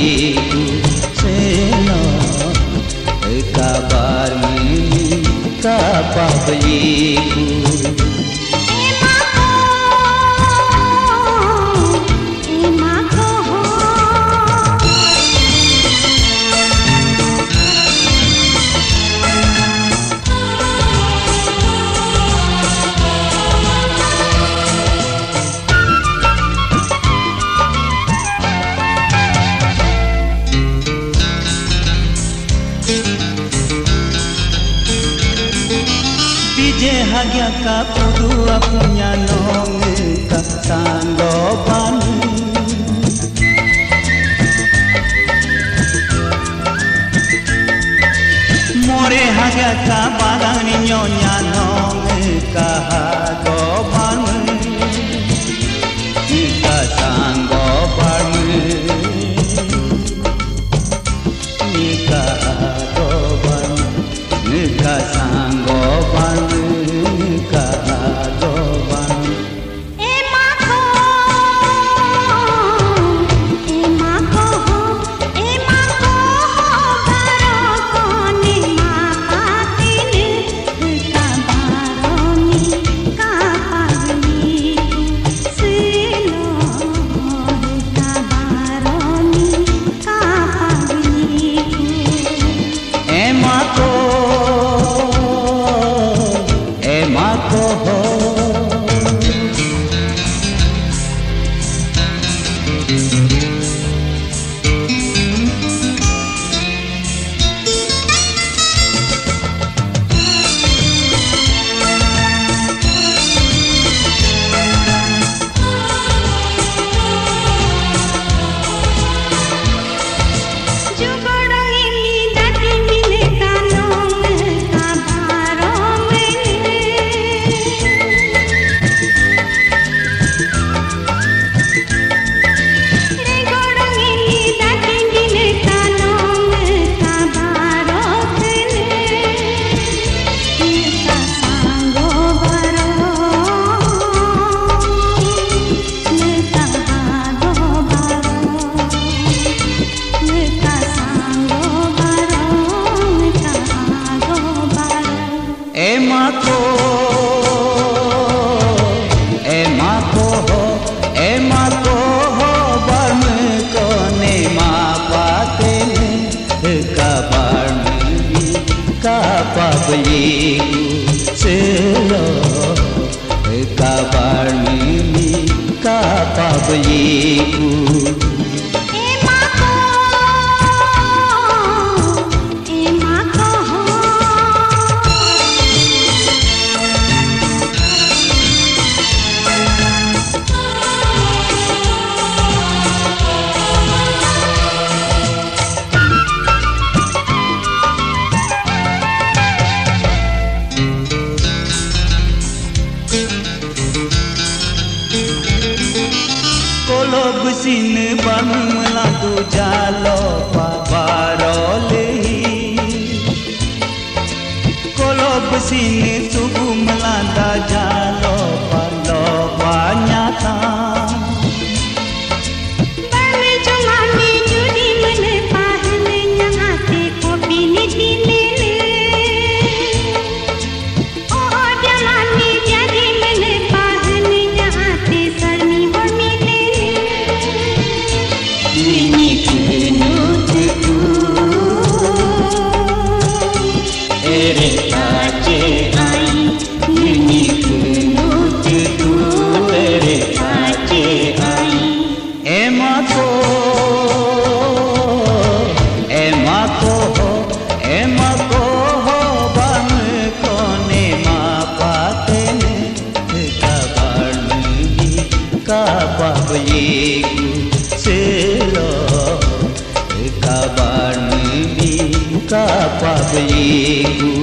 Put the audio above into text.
beliku seno kabar mimi kabar beliku. Hagia ka pudua punya nong ka sanggopan more hagia ka badang ni nyonya nong ka hagopan ka sanggopan ni ka hagopan ni ka sanggopan. Beliku selo kabar mimi kabar beliku. Sin bang meladu jalo pabarolehi kolo besin subuh melanda jalo palo banyata bali jomani judi mene pahne nyangate kopi ni dinene oh jamani jadi mene pahne nyangate sarni bormi beliku selo kabar mimi kabar beliku.